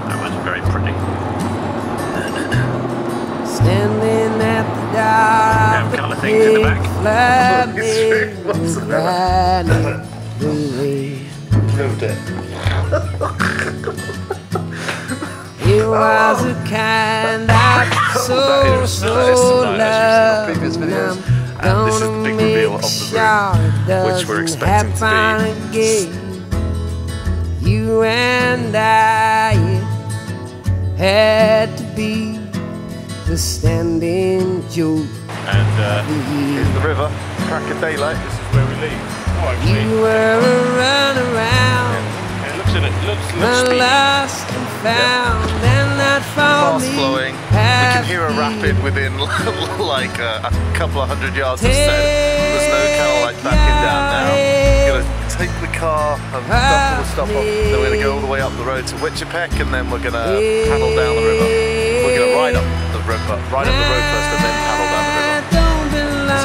That was very pretty. Standing at the Yeah, door, colour things in the back. Moved it. It was a kind of so love. Previous videos. And this is the big reveal of the room, which we're expecting to be. You and I had to be the standing joke. And Here's the river, crack of daylight. this is where we leave. Oh, actually, You were a runaround, it looks steamy. lost and found, and not for Fast me. flowing. We can hear a rapid within like a couple of hundred yards of sand. There's no kind of like backing down now. We're gonna take the car and double the stop off. Then we're gonna go all the way up the road to Witchapec, and then we're gonna paddle down the river. We're gonna ride up the road first, and then paddle down the river.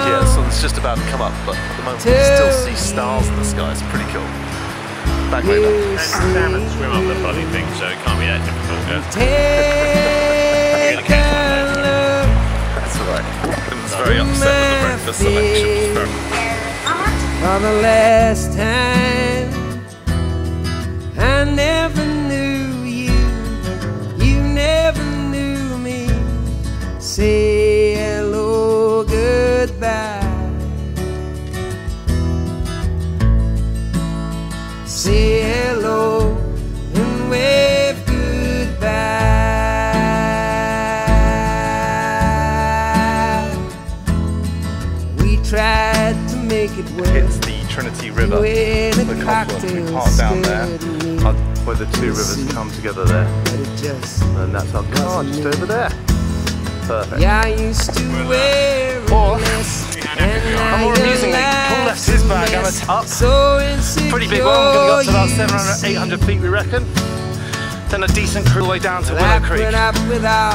Yeah, so it's just about to come up, but at the moment we can still see stars in the sky. It's pretty cool. Back way back. And salmon swim up the bloody thing, so it can't be that difficult. Yeah? That's alright. I was very upset with the breakfast selection. For the last time, I never knew you, you never knew me. Say hello, goodbye. Say hello and wave goodbye. We tried to make it work. It's the Trinity River, the confluence. We parked down there, where the two rivers come together there. And that's our car just over there. Perfect. Yeah, I used to wear a less, and more amusingly, Paul left his bag on the top. So insecure. Pretty big one, we're going to go up to about 700, 800 feet we reckon. Then a decent crew way down to Willow Creek.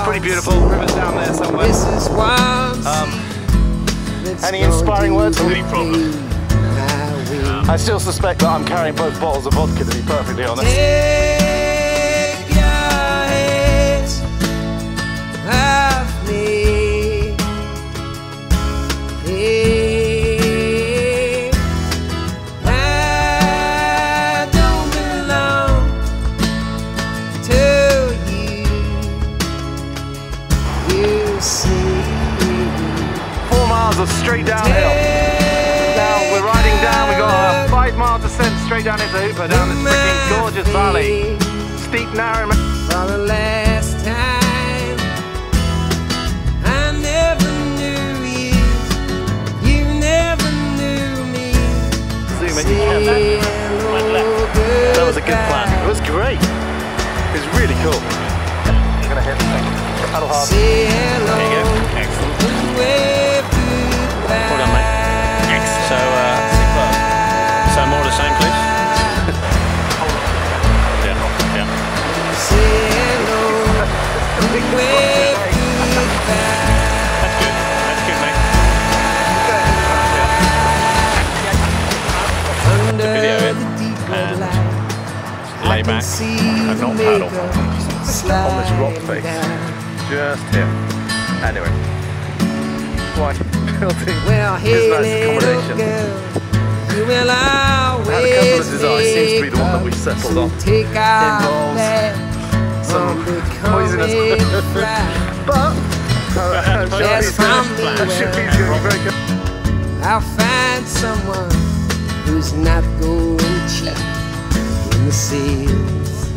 Pretty beautiful, river's down there somewhere. This is Any inspiring words? Any problem? I still suspect that I'm carrying both bottles of vodka, to be perfectly honest. Take your hands off me. Hey, I don't belong to you. You see, 4 miles of straight downhill. Now we're riding down, we've got a 5 mile descent straight down into Hooper, down this freaking gorgeous valley. Steep, narrow. For the last time, I never knew you, you never knew me. Zoom in, you can. That was a good plan. It was great. It was really cool. I'm gonna hit the thing. Paddle hard. Say hello. There you go. Excellent. Wave goodbye. Well done, mate. Excellent. So more of the same, please. Yeah. Say hello. Wave goodbye. That's good. That's good, mate. Under video the in deep red and light, lay I can back see and the not paddle. makeup On this rock sliding face. down. Just here. Anyway. Why? Building Well, is hey, nice little accommodation. girl, you will I always had a couple of designs, seems to be the one that we've settled on. Take out Involves that some poisonous but Yes, from me, that should be very good. I'll find someone who's not going cheap in the sales.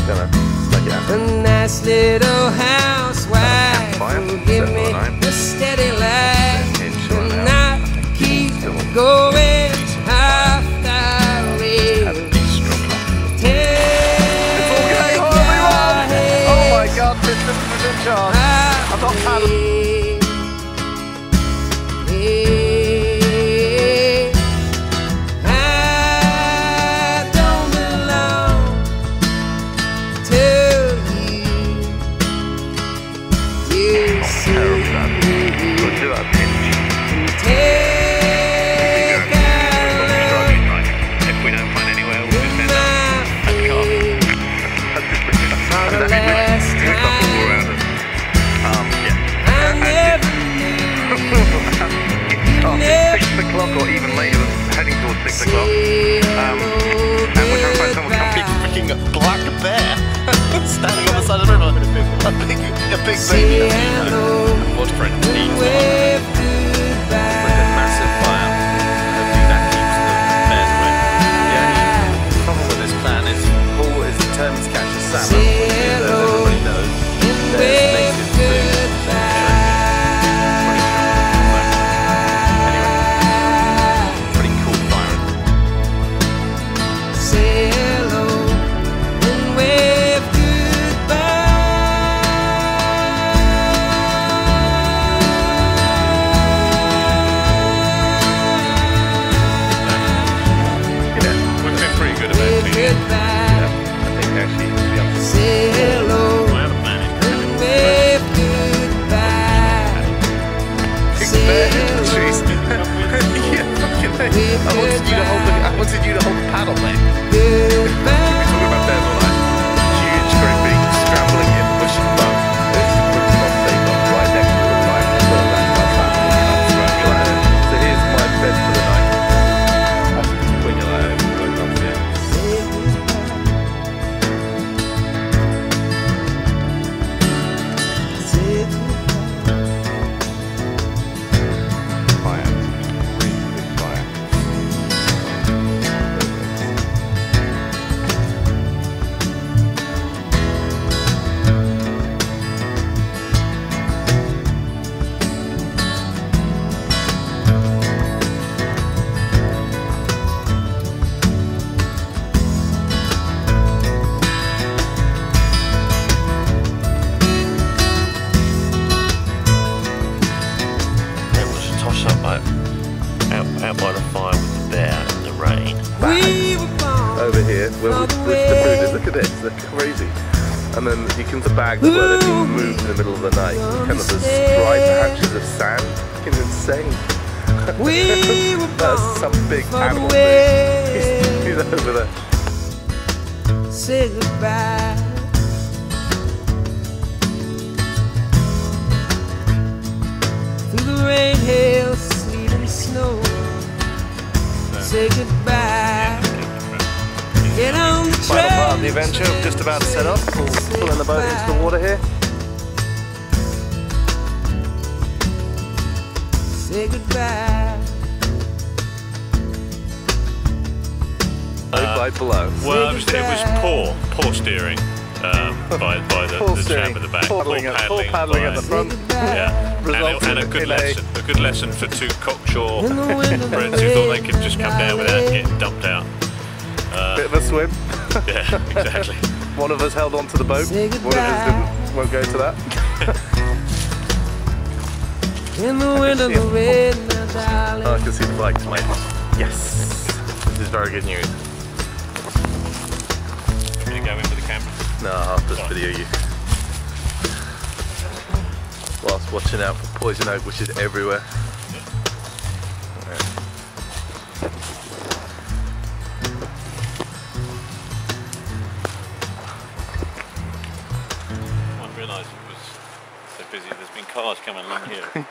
Gonna stuck it out. A nice little housewife Fine. who'll give me 709. a steady life Inch and one not keep going off the rails. It's all going horribly wrong. Oh my god, Piston was in charge. I'm not paddling. a big baby. What friend needs one? Wave Like goodbye. a massive fire. Hopefully that keeps the bears away. The only problem with this plan is Paul is determined to catch a salmon, which is, as everybody knows, there's native food. Pretty cool firing. Say hello and wave Yeah, We've been pretty good about cleaning. goodbye. I think actually to be honest. Say hello I haven't managed. and wave goodbye. Big Say bear in the hello. trees. Yeah, fucking hell. I wanted you to hold the paddle, mate. We're talking about bears all night. Huge, great big, scrambling in the bush and bug. This would not take off right next to the line. So that's my plan. So here's my bed for the night. When you're like, look up there. Fire. Really big fire. It was a toss-up out by the fire with the bear and the rain. We were born. Over here, where the food is. Look at this, they're crazy. And then you can see the bags where they're being moved in the middle of the night. Kind of the striped patches of sand. Fucking insane. We were That's born some big for animal the thing. way. He's over there. Say goodbye. Through the rain, hail, sleet, and snow. Say goodbye. Get on the Final part of the train. adventure, I'm just about to set up. Pulling the boat into the water here. Say goodbye. Right below. Well, it was poor steering by Poor the steering, chap at the back. poor paddling at the front. Yeah, Resulted and a good in lesson. A good lesson for two cocksure In the wind and the friends who thought they rain, could just come down without getting dumped out. Bit of a swim. Yeah, exactly. One of us held on to the boat. Say One of goodbye. us didn't. Won't go to that. in the wind and the rain, now, darling. Oh, I can see the bike, mate. Yes. This is very good news. I'm going to go in with the camera. No, I'll just video you. Whilst watching out for poison oak, which is everywhere. I didn't realise it was so busy. There's been cars coming along here.